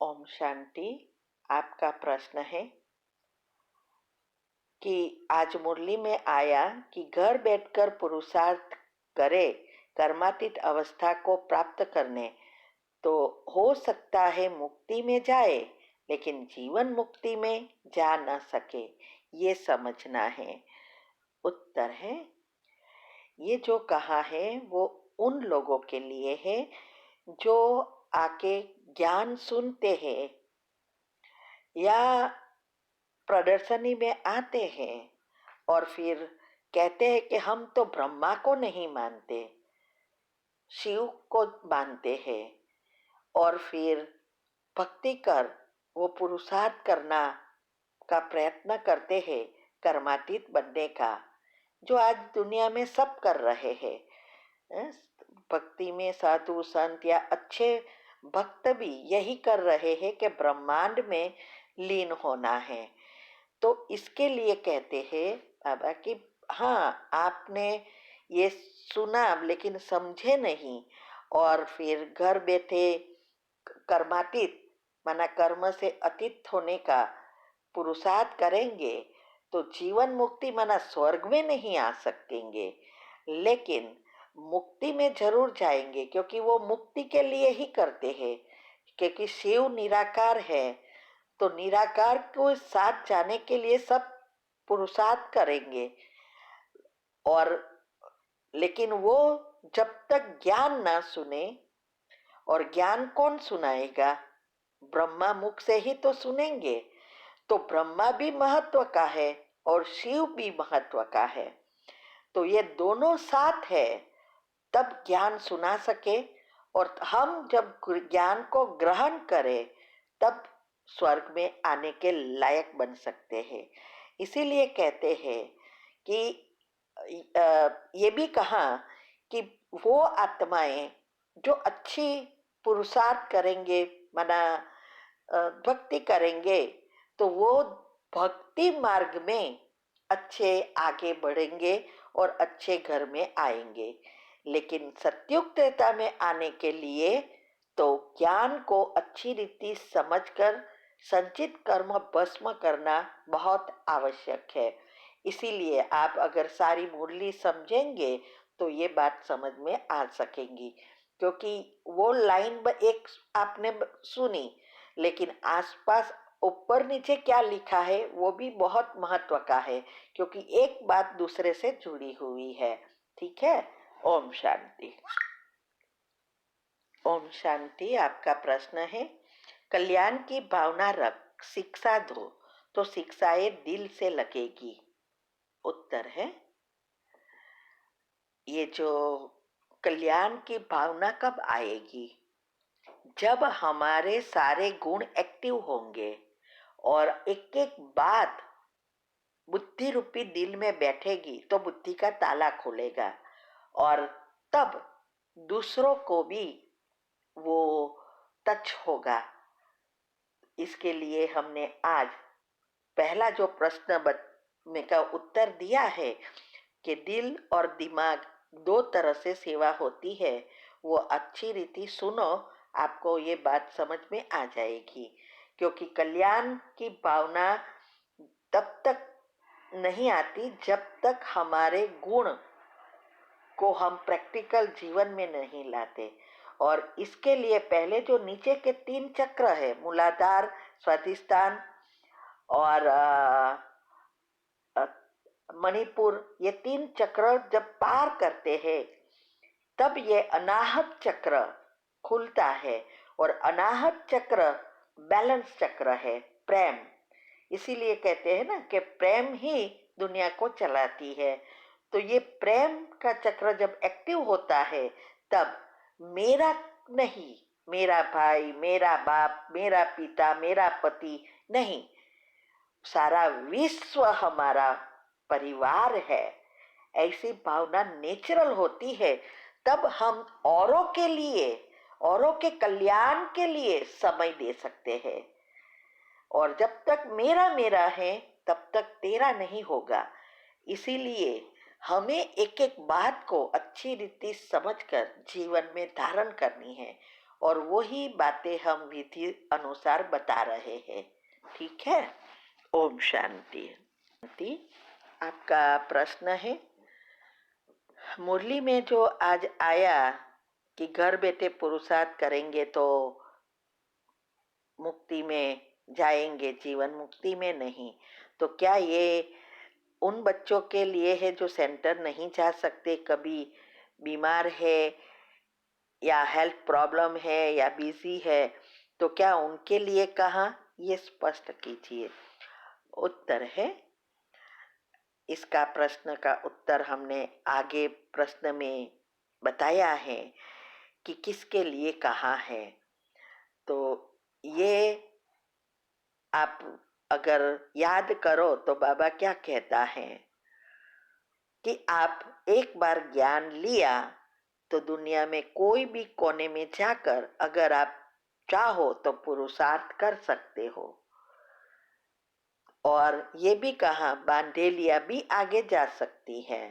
ओम शांति। आपका प्रश्न है कि आज मुरली में आया कि घर बैठकर पुरुषार्थ करे कर्मातीत अवस्था को प्राप्त करने तो हो सकता है मुक्ति में जाए, लेकिन जीवन मुक्ति में जा न सके, ये समझना है। उत्तर है, ये जो कहा है वो उन लोगों के लिए है जो आके ज्ञान सुनते हैं या प्रदर्शनी में आते हैं और फिर कहते हैं कि हम तो ब्रह्मा को नहीं मानते, शिव को मानते हैं, और फिर भक्ति कर वो पुरुषार्थ करना का प्रयत्न करते हैं कर्मातीत बनने का, जो आज दुनिया में सब कर रहे हैं। भक्ति में साधु संत या अच्छे भक्त भी यही कर रहे हैं कि ब्रह्मांड में लीन होना है। तो इसके लिए कहते हैं बाबा कि हाँ, आपने ये सुना लेकिन समझे नहीं, और फिर घर बैठे कर्मातीत माना कर्म से अतीत होने का पुरुषार्थ करेंगे तो जीवन मुक्ति माना स्वर्ग में नहीं आ सकेंगे, लेकिन मुक्ति में जरूर जाएंगे, क्योंकि वो मुक्ति के लिए ही करते हैं। क्योंकि शिव निराकार है, तो निराकार को साथ जाने के लिए सब पुरुषार्थ करेंगे। और लेकिन वो जब तक ज्ञान ना सुने, और ज्ञान कौन सुनाएगा? ब्रह्मा मुख से ही तो सुनेंगे। तो ब्रह्मा भी महत्व का है और शिव भी महत्व का है, तो ये दोनों साथ है तब ज्ञान सुना सके। और हम जब ज्ञान को ग्रहण करें तब स्वर्ग में आने के लायक बन सकते हैं। इसीलिए कहते हैं कि ये भी कहा कि वो आत्माएं जो अच्छी पुरुषार्थ करेंगे माना भक्ति करेंगे तो वो भक्ति मार्ग में अच्छे आगे बढ़ेंगे और अच्छे घर में आएंगे। लेकिन सत्युग त्रेता में आने के लिए तो ज्ञान को अच्छी रीति समझकर संचित कर्म भस्म करना बहुत आवश्यक है। इसीलिए आप अगर सारी मुरली समझेंगे तो ये बात समझ में आ सकेंगी, क्योंकि वो लाइन एक आपने सुनी, लेकिन आसपास ऊपर नीचे क्या लिखा है वो भी बहुत महत्व का है, क्योंकि एक बात दूसरे से जुड़ी हुई है। ठीक है। ओम शांति। ओम शांति। आपका प्रश्न है, कल्याण की भावना रख शिक्षा दो तो शिक्षाएं दिल से लगेगी। उत्तर है, ये जो कल्याण की भावना कब आएगी? जब हमारे सारे गुण एक्टिव होंगे और एक एक बात बुद्धि रूपी दिल में बैठेगी तो बुद्धि का ताला खुलेगा, और तब दूसरों को भी वो टच होगा। इसके लिए हमने आज पहला जो प्रश्न में का उत्तर दिया है कि दिल और दिमाग दो तरह से सेवा होती है, वो अच्छी रीति सुनो, आपको ये बात समझ में आ जाएगी। क्योंकि कल्याण की भावना तब तक नहीं आती जब तक हमारे गुण को हम प्रैक्टिकल जीवन में नहीं लाते। और इसके लिए पहले जो नीचे के 3 चक्र है, मूलाधार, स्वाधिष्ठान और मणिपुर, ये 3 चक्र जब पार करते हैं तब ये अनाहत चक्र खुलता है, और अनाहत चक्र बैलेंस चक्र है, प्रेम। इसीलिए कहते हैं ना कि प्रेम ही दुनिया को चलाती है। तो ये प्रेम का चक्र जब एक्टिव होता है तब मेरा नहीं, मेरा भाई, मेरा बाप, मेरा पिता, मेरा पति नहीं, सारा विश्व हमारा परिवार है, ऐसी भावना नेचुरल होती है। तब हम औरों के लिए, औरों के कल्याण के लिए समय दे सकते हैं। और जब तक मेरा मेरा है तब तक तेरा नहीं होगा। इसीलिए हमें एक एक बात को अच्छी रीति समझकर जीवन में धारण करनी है, और वही बातें हम विधि अनुसार बता रहे हैं। ठीक है। ओम शांति। शांति। आपका प्रश्न है, मुरली में जो आज आया कि घर बैठे पुरुषार्थ करेंगे तो मुक्ति में जाएंगे, जीवन मुक्ति में नहीं, तो क्या ये उन बच्चों के लिए है जो सेंटर नहीं जा सकते, कभी बीमार है या हेल्थ प्रॉब्लम है या बिजी है, तो क्या उनके लिए कहा, ये स्पष्ट कीजिए। उत्तर है, इसका प्रश्न का उत्तर हमने आगे प्रश्न में बताया है कि किसके लिए कहा है। तो ये आप अगर याद करो तो बाबा क्या कहता है कि आप एक बार ज्ञान लिया तो दुनिया में कोई भी कोने में जाकर अगर आप चाहो तो पुरुषार्थ कर सकते हो। और ये भी कहा बांधेलिया भी आगे जा सकती है।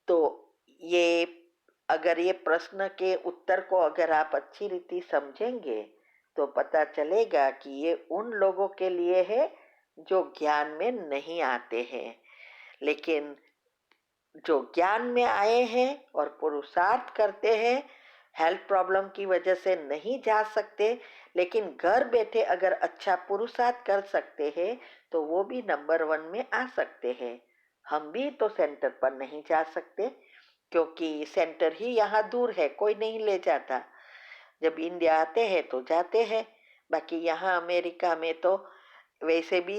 तो ये अगर ये प्रश्न के उत्तर को अगर आप अच्छी रीति समझेंगे तो पता चलेगा कि ये उन लोगों के लिए है जो ज्ञान में नहीं आते हैं, लेकिन जो ज्ञान में आए हैं और पुरुषार्थ करते हैं, हेल्थ प्रॉब्लम की वजह से नहीं जा सकते, लेकिन घर बैठे अगर अच्छा पुरुषार्थ कर सकते हैं तो वो भी नंबर 1 में आ सकते हैं। हम भी तो सेंटर पर नहीं जा सकते क्योंकि सेंटर ही यहाँ दूर है, कोई नहीं ले जाता। जब इंडिया आते हैं तो जाते हैं, बाकी यहाँ अमेरिका में तो वैसे भी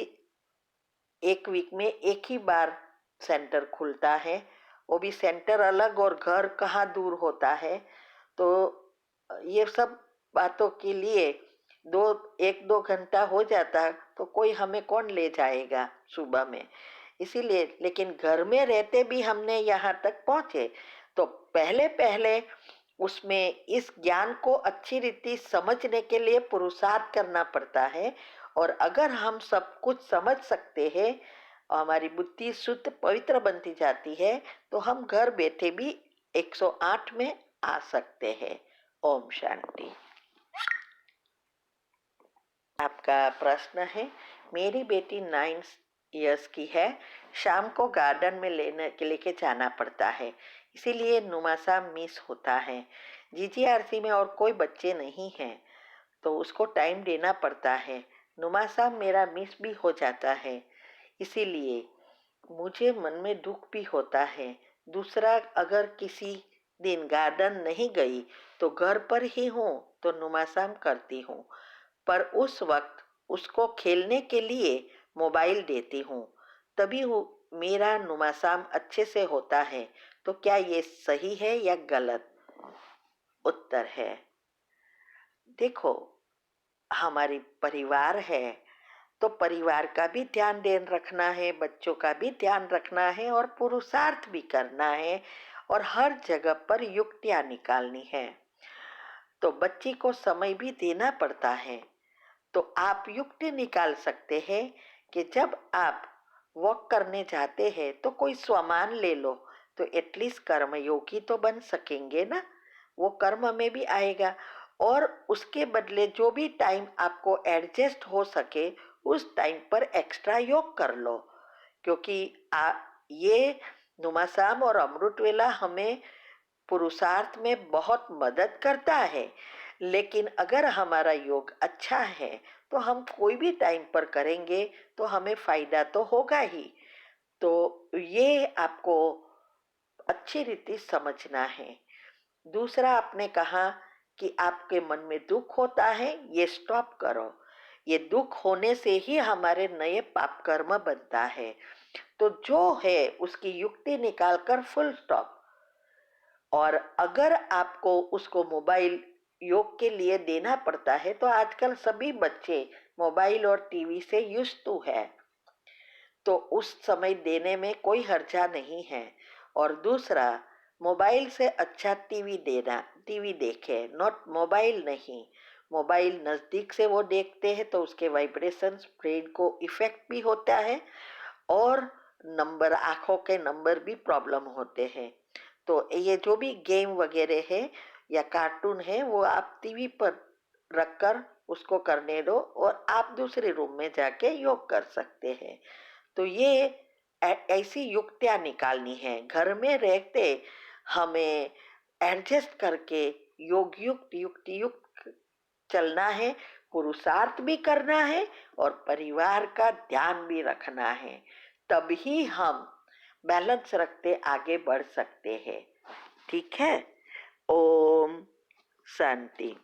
एक वीक में एक ही बार सेंटर खुलता है, वो भी सेंटर अलग और घर कहाँ दूर होता है। तो ये सब बातों के लिए 1-2 घंटा हो जाता तो कोई हमें कौन ले जाएगा सुबह में। इसीलिए, लेकिन घर में रहते भी हमने यहाँ तक पहुँचे तो पहले पहले उसमें इस ज्ञान को अच्छी रीति समझने के लिए पुरुषार्थ करना पड़ता है। और अगर हम सब कुछ समझ सकते हैं, हमारी बुद्धि शुद्ध पवित्र बनती जाती है, तो हम घर बैठे भी 108 में आ सकते हैं। ओम शांति। आपका प्रश्न है, मेरी बेटी 9 इयर्स की है, शाम को गार्डन में लेके जाना पड़ता है, इसीलिए नुमासा मिस होता है। जीजीआरसी में और कोई बच्चे नहीं हैं तो उसको टाइम देना पड़ता है। नुमासा मेरा मिस भी हो जाता है, इसीलिए मुझे मन में दुख भी होता है। दूसरा, अगर किसी दिन गार्डन नहीं गई तो घर पर ही हूँ तो नुमासाम करती हूँ, पर उस वक्त उसको खेलने के लिए मोबाइल देती हूँ, तभी मेरा नुमासाम अच्छे से होता है। तो क्या ये सही है या गलत? उत्तर है, देखो, हमारी परिवार है तो परिवार का भी ध्यान रखना है, बच्चों का भी ध्यान रखना है और पुरुषार्थ भी करना है और हर जगह पर युक्तियां निकालनी है। तो बच्ची को समय भी देना पड़ता है। तो आप युक्ति निकाल सकते हैं कि जब आप वॉक करने जाते हैं तो कोई सामान ले लो, तो एटलीस्ट कर्मयोगी तो बन सकेंगे ना, वो कर्म में भी आएगा। और उसके बदले जो भी टाइम आपको एडजस्ट हो सके उस टाइम पर एक्स्ट्रा योग कर लो, क्योंकि ये नुमासाम और अमृत वेला हमें पुरुषार्थ में बहुत मदद करता है। लेकिन अगर हमारा योग अच्छा है तो हम कोई भी टाइम पर करेंगे तो हमें फायदा तो होगा ही। तो ये आपको अच्छी रीति समझना है। दूसरा, आपने कहा कि आपके मन में दुख होता है, ये स्टॉप करो। ये दुख होने से ही हमारे नए पाप कर्म बनता है। तो जो है उसकी युक्ति निकालकर फुल स्टॉप। और अगर आपको उसको मोबाइल योग के लिए देना पड़ता है तो आजकल सभी बच्चे मोबाइल और टीवी से यूज्ड टू है, तो उस समय देने में कोई हर्जा नहीं है। और दूसरा, मोबाइल से अच्छा टीवी देना, टीवी देखे, नॉट मोबाइल नहीं। मोबाइल नज़दीक से वो देखते हैं तो उसके वाइब्रेशंस ब्रेन को इफेक्ट भी होता है और आंखों के नंबर भी प्रॉब्लम होते हैं। तो ये जो भी गेम वगैरह है या कार्टून है वो आप टीवी पर रखकर उसको करने दो और आप दूसरे रूम में जाके योग कर सकते हैं। तो ये ऐसी युक्तियां निकालनी है। घर में रहते हमें एडजस्ट करके योग युक्त युक्ति युक्त चलना है, पुरुषार्थ भी करना है और परिवार का ध्यान भी रखना है। तभी हम बैलेंस रखते आगे बढ़ सकते हैं। ठीक है। ओम शांति।